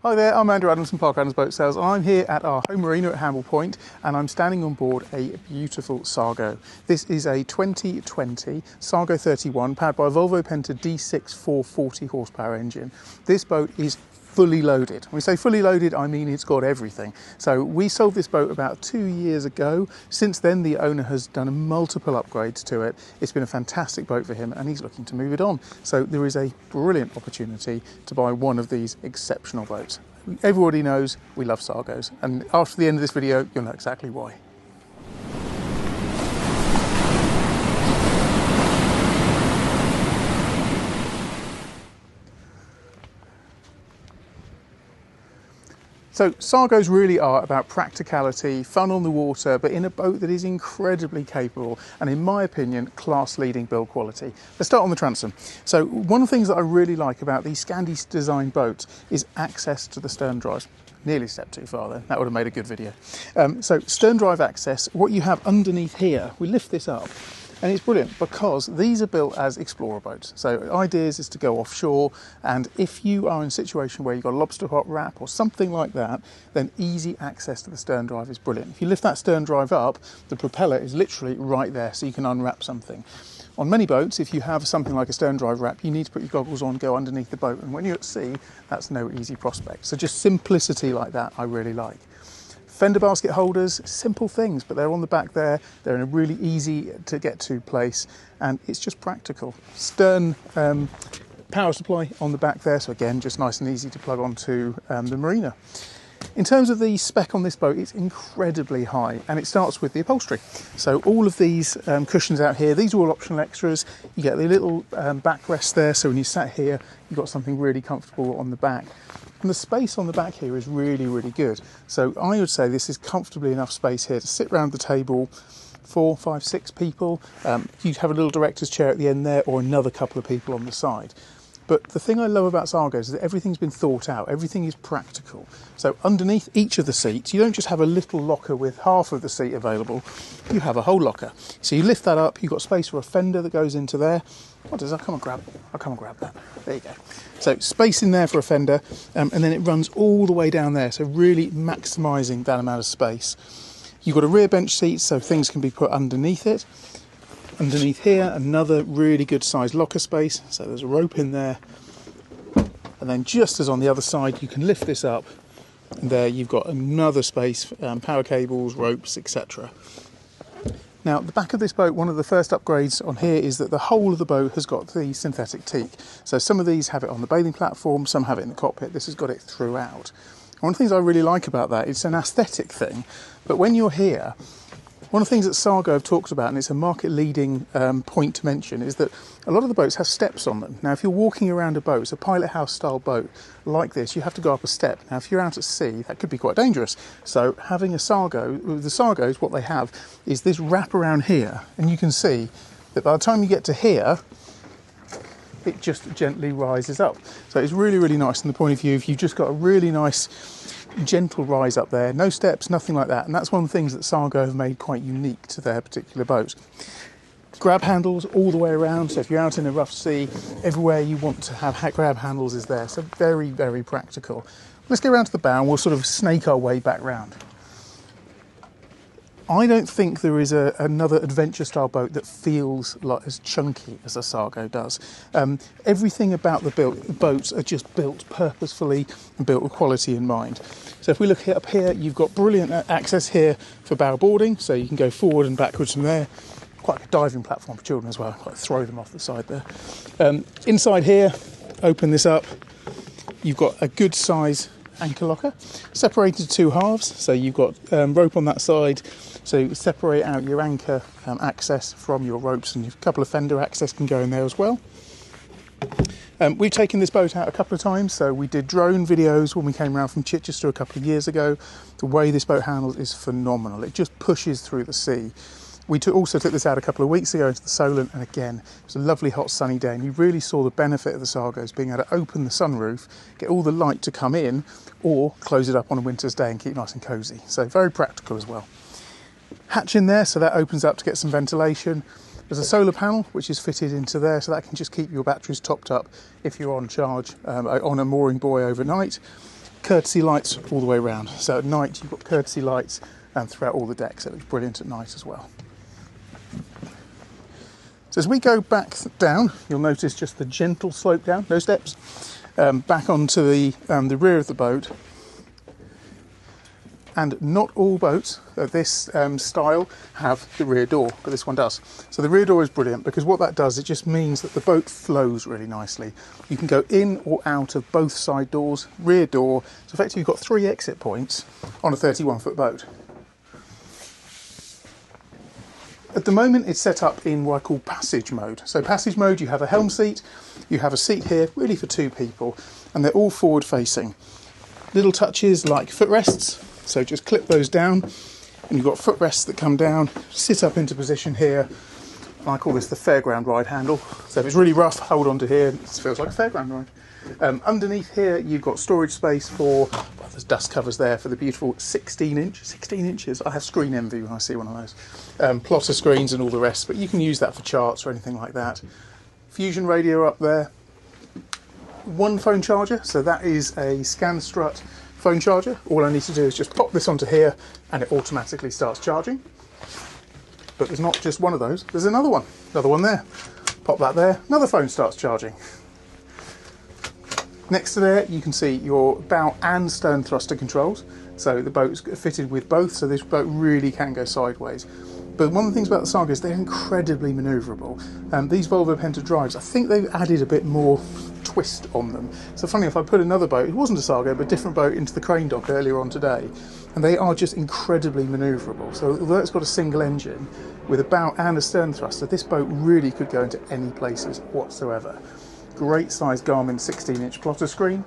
Hi there, I'm Andrew Adams from Park Adams Boat Sales. I'm here at our home marina at Hamble Point and I'm standing on board a beautiful Sargo. This is a 2020 Sargo 31 powered by a Volvo Penta D6 440 horsepower engine. This boat is fully loaded. When we say fully loaded, I mean it's got everything. So we sold this boat about 2 years ago. Since then, the owner has done multiple upgrades to it. It's been a fantastic boat for him and he's looking to move it on. So there is a brilliant opportunity to buy one of these exceptional boats. Everybody knows we love Sargos, and after the end of this video, you'll know exactly why. So Sargos really are about practicality, fun on the water, but in a boat that is incredibly capable and, in my opinion, class-leading build quality. Let's start on the transom. So one of the things that I really like about these Scandi designed boats is access to the stern drive. Nearly a step too far then, that would have made a good video. So stern drive access, what you have underneath here, we lift this up. And it's brilliant because these are built as explorer boats. So ideas is to go offshore, and if you are in a situation where you've got a lobster pot wrap or something like that, then easy access to the stern drive is brilliant. If you lift that stern drive up, the propeller is literally right there, so you can unwrap something. On many boats, if you have something like a stern drive wrap, you need to put your goggles on, go underneath the boat, and when you're at sea, that's no easy prospect. So just simplicity like that, I really like. Fender basket holders, simple things, but they're on the back there. They're in a really easy to get to place, and it's just practical. Stern power supply on the back there, so again, just nice and easy to plug onto the marina. In terms of the spec on this boat, it's incredibly high, and it starts with the upholstery. So all of these cushions out here, these are all optional extras. You get the little backrest there, so when you sat here, you've got something really comfortable on the back. And the space on the back here is really, really good. So I would say this is comfortably enough space here to sit around the table, 4, 5, 6 people. You'd have a little director's chair at the end there, or another couple of people on the side. But the thing I love about Sargos is that everything's been thought out, everything is practical. So underneath each of the seats, you don't just have a little locker with half of the seat available, you have a whole locker. So you lift that up, you've got space for a fender that goes into there. What does that? I'll come and grab that. There you go. So space in there for a fender, and then it runs all the way down there, so really maximising that amount of space. You've got a rear bench seat, so things can be put underneath it. Underneath here, another really good sized locker space, so there's a rope in there, and then just as on the other side you can lift this up, and there you've got another space, power cables, ropes, etc. Now the back of this boat, one of the first upgrades on here is that the whole of the boat has got the synthetic teak. So some of these have it on the bathing platform, some have it in the cockpit. This has got it throughout. One of the things I really like about that, it's an aesthetic thing, but when you're here, one of the things that Sargo have talked about, and it's a market-leading point to mention, is that a lot of the boats have steps on them. Now, if you're walking around a boat, it's a pilot house style boat like this, you have to go up a step. Now, if you're out at sea, that could be quite dangerous. So having a Sargo, the Sargos, what they have is this wrap around here, and you can see that by the time you get to here, it just gently rises up. So it's really, really nice from the point of view if you've just got a really nice gentle rise up there, no steps, nothing like that, and that's one of the things that Sargo have made quite unique to their particular boat. Grab handles all the way around, so if you're out in a rough sea, everywhere you want to have grab handles is there, so very, very practical. Let's get around to the bow and we'll sort of snake our way back round. I don't think there is another adventure style boat that feels like as chunky as a Sargo does. Everything about the boats are just built purposefully and built with quality in mind. So if we look up here, you've got brilliant access here for bow boarding, so you can go forward and backwards from there. Quite a diving platform for children as well, like throw them off the side there. Inside here, open this up, you've got a good size anchor locker, separated two halves, so you've got rope on that side, so you separate out your anchor access from your ropes, and a couple of fender access can go in there as well. We've taken this boat out a couple of times, so we did drone videos when we came around from Chichester a couple of years ago. The way this boat handles is phenomenal, it just pushes through the sea. We also took this out a couple of weeks ago into the Solent, and again, it was a lovely hot sunny day, and you really saw the benefit of the Sargos being able to open the sunroof, get all the light to come in, or close it up on a winter's day and keep nice and cosy. So very practical as well. Hatch in there, so that opens up to get some ventilation. There's a solar panel which is fitted into there, so that can just keep your batteries topped up if you're on charge on a mooring buoy overnight. courtesy lights all the way around. So at night you've got courtesy lights throughout all the decks. So it looks brilliant at night as well. So as we go back down, you'll notice just the gentle slope down, no steps, back onto the rear of the boat. And not all boats of this style have the rear door, but this one does. So the rear door is brilliant because what that does, it just means that the boat flows really nicely. You can go in or out of both side doors, rear door. So effectively you've got 3 exit points on a 31-foot boat. At the moment it's set up in what I call passage mode. So passage mode, you have a helm seat, you have a seat here, really for 2 people, and they're all forward facing. Little touches like footrests. So just clip those down, and you've got footrests that come down, sit up into position here. I call this the fairground ride handle. So if it's really rough, hold on to here. It feels like a fairground ride. Underneath here, you've got storage space for, well, there's dust covers there for the beautiful 16 inches. I have screen envy when I see one of those. Plotter screens and all the rest, but you can use that for charts or anything like that. Fusion radio up there. 1 phone charger, so that is a Scanstrut phone charger. All I need to do is just pop this onto here and it automatically starts charging. But there's not just one of those, there's another one there. Pop that there, another phone starts charging. Next to there you can see your bow and stern thruster controls. So the boat's fitted with both, so this boat really can go sideways. But one of the things about the Sargo is they're incredibly manoeuvrable. These Volvo Penta drives, I think they've added a bit more twist on them. So funny if I put another boat, it wasn't a Sargo, but a different boat into the crane dock earlier on today, and they are just incredibly manoeuvrable. So although it's got a single engine with a bow and a stern thruster, this boat really could go into any places whatsoever. Great size Garmin 16-inch plotter screen,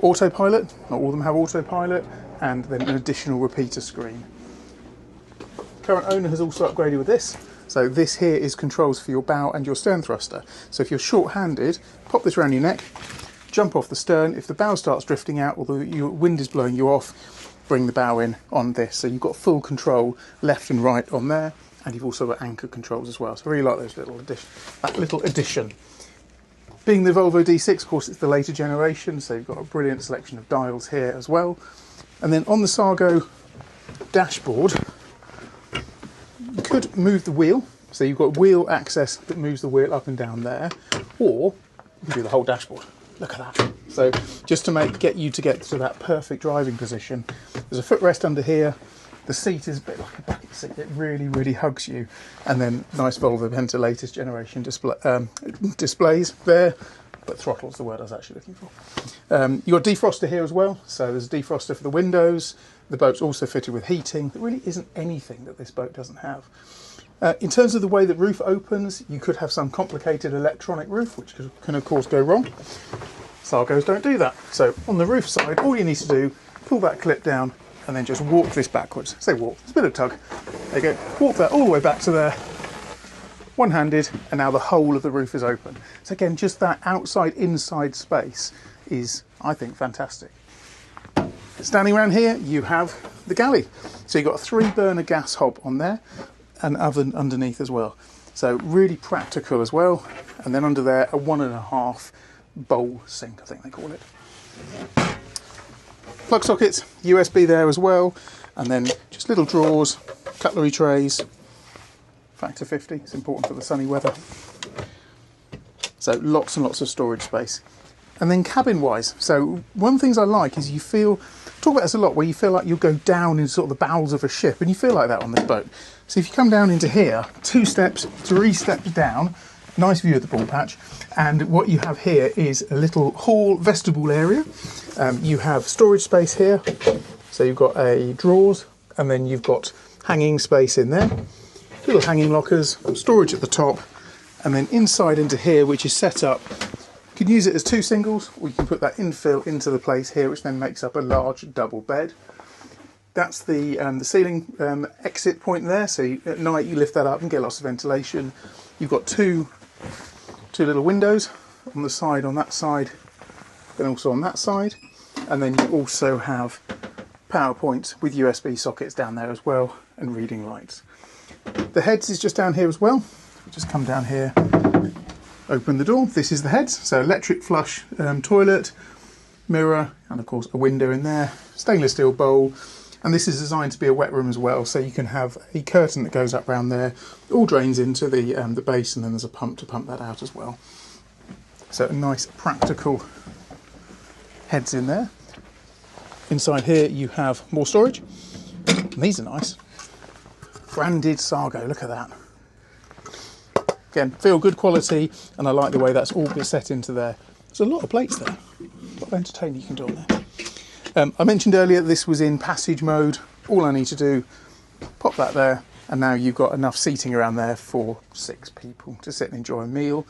autopilot, not all of them have autopilot, and then an additional repeater screen. Current owner has also upgraded with this. So this here is controls for your bow and your stern thruster. So if you're short-handed, pop this around your neck, jump off the stern. If the bow starts drifting out or the wind is blowing you off, bring the bow in on this. So you've got full control left and right on there, and you've also got anchor controls as well. So I really like those little addition. Being the Volvo D6, of course, it's the later generation, so you've got a brilliant selection of dials here as well. And then on the Sargo dashboard, you could move the wheel, so you've got wheel access that moves the wheel up and down there, or you can do the whole dashboard. Look at that. So just to get you to that perfect driving position, there's a footrest under here. The seat is a bit like a bucket seat. It really, really hugs you. And then nice Volvo Penta latest generation displays there, but throttle's the word I was actually looking for. You've got a defroster here as well. So there's a defroster for the windows. The boat's also fitted with heating. There really isn't anything that this boat doesn't have. In terms of the way the roof opens, you could have some complicated electronic roof, which can of course go wrong. Sargos don't do that. So on the roof side, all you need to do, pull that clip down and then just walk this backwards. Say walk, it's a bit of tug. There you go, walk that all the way back to there, one-handed, and now the whole of the roof is open. So again, just that outside-inside space is, I think, fantastic. Standing around here, you have the galley. So you've got a 3-burner gas hob on there, an oven underneath as well. So really practical as well. And then under there, a 1.5 bowl sink, I think they call it. Plug sockets, USB there as well. And then just little drawers, cutlery trays, factor 50, it's important for the sunny weather. So lots and lots of storage space. And then cabin-wise, so one of the things I like is you feel, talk about this a lot, where you feel like you'll go down in sort of the bowels of a ship, and you feel like that on this boat. So if you come down into here, 2 steps, 3 steps down, nice view of the ball patch, and what you have here is a little hall vestibule area. You have storage space here, so you've got a drawers, and then you've got hanging space in there, little hanging lockers, storage at the top, and then inside into here, which is set up. You can use it as 2 singles, or you can put that infill into the place here, which then makes up a large double bed. That's the ceiling exit point there, so at night you lift that up and get lots of ventilation. You've got two little windows on the side, on that side, then also on that side, and then you also have power points with USB sockets down there as well, and reading lights. The heads is just down here as well. Just come down here, open the door. This is the heads, so electric flush toilet, mirror, and of course a window in there, stainless steel bowl. And this is designed to be a wet room as well, so you can have a curtain that goes up around there, all drains into the base, and then there's a pump to pump that out as well. So a nice practical heads in there. Inside here you have more storage. And these are nice. Branded Sargo, look at that. Again, feel good quality, and I like the way that's all been set into there. There's a lot of plates there. A lot of entertaining you can do on there. I mentioned earlier this was in passage mode. All I need to do, pop that there, and now you've got enough seating around there for 6 people to sit and enjoy a meal.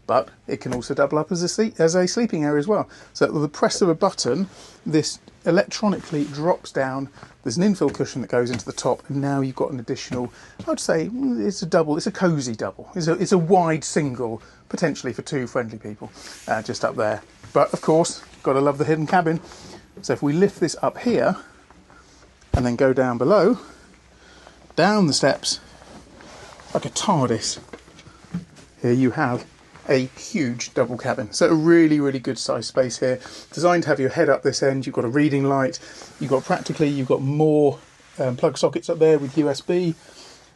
But it can also double up as a sleeping area as well. So with the press of a button, this electronically drops down. There's an infill cushion that goes into the top, and now you've got an additional, I would say it's a double, it's a cosy double. It's a wide single, potentially for 2 friendly people, just up there. But of course, got to love the hidden cabin. So if we lift this up here and then go down below, down the steps, like a TARDIS, here you have a huge double cabin. So a really, really good size space here. Designed to have your head up this end. You've got a reading light. You've got more plug sockets up there with USB.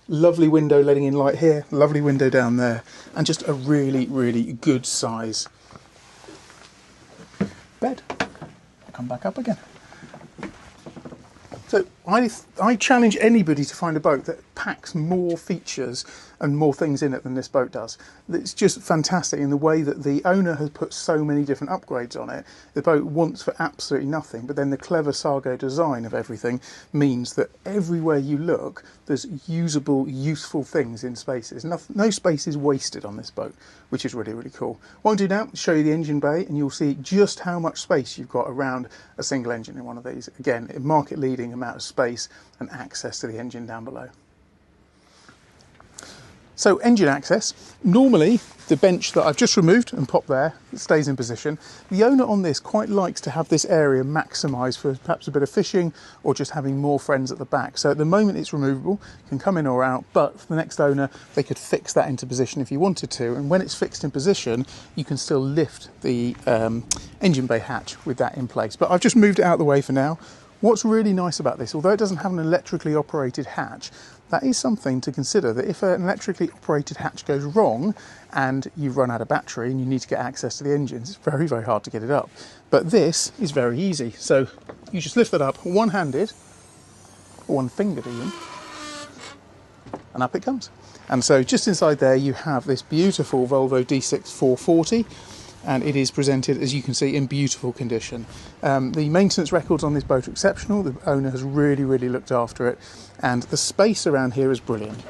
Lovely window letting in light here. Lovely window down there. And just a really, really good size bed. Come back up again. So I challenge anybody to find a boat that packs more features and more things in it than this boat does. It's just fantastic in the way that the owner has put so many different upgrades on it. The boat wants for absolutely nothing, but then the clever Sargo design of everything means that everywhere you look, there's usable, useful things in spaces. No space is wasted on this boat, which is really, really cool. What I'll do now is show you the engine bay, and you'll see just how much space you've got around a single engine in one of these. Again, a market-leading amount of space and access to the engine down below. So engine access, normally the bench that I've just removed and popped there, it stays in position. The owner on this quite likes to have this area maximised for perhaps a bit of fishing or just having more friends at the back. So at the moment it's removable, you can come in or out, but for the next owner they could fix that into position if you wanted to, and when it's fixed in position you can still lift the engine bay hatch with that in place. But I've just moved it out of the way for now. What's really nice about this, although it doesn't have an electrically operated hatch, that is something to consider, that if an electrically operated hatch goes wrong and you've run out of battery and you need to get access to the engines, it's very, very hard to get it up. But this is very easy. So you just lift that up one-handed, or one-fingered even, and up it comes. And so just inside there you have this beautiful Volvo D6 440, and it is presented, as you can see, in beautiful condition. The maintenance records on this boat are exceptional. The owner has really, really looked after it, and the space around here is brilliant.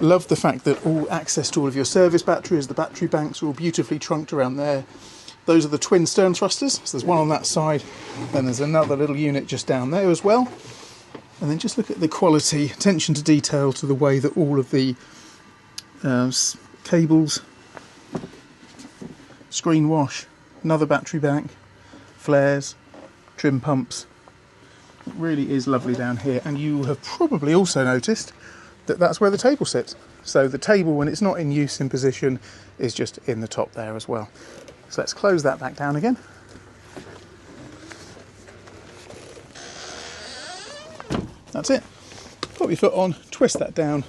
Love the fact that all access to all of your service batteries, the battery banks are all beautifully trunked around there. Those are the twin stern thrusters, so there's one on that side, then there's another little unit just down there as well. And then just look at the quality, attention to detail to the way that all of the cables, screen wash, another battery bank, flares, trim pumps. It really is lovely down here, and you have probably also noticed that that's where the table sits. So the table, when it's not in use in position, is just in the top there as well. So let's close that back down again. That's it. Put your foot on, twist that down,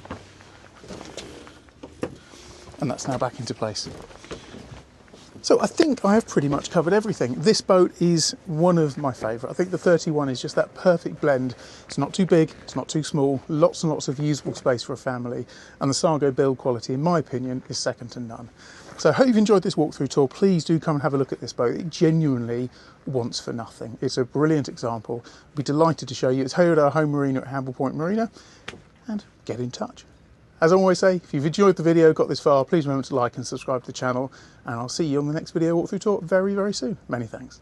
and that's now back into place. So I think I have pretty much covered everything. This boat is one of my favourite. I think the 31 is just that perfect blend. It's not too big, it's not too small, lots and lots of usable space for a family, and the Sargo build quality, in my opinion, is second to none. So I hope you've enjoyed this walkthrough tour. Please do come and have a look at this boat. It genuinely wants for nothing. It's a brilliant example. I'd be delighted to show you. It's here at our home marina at Hamble Point Marina, and get in touch. As I always say, if you've enjoyed the video, got this far, please remember to like and subscribe to the channel, and I'll see you on the next video walkthrough tour very, very soon. Many thanks.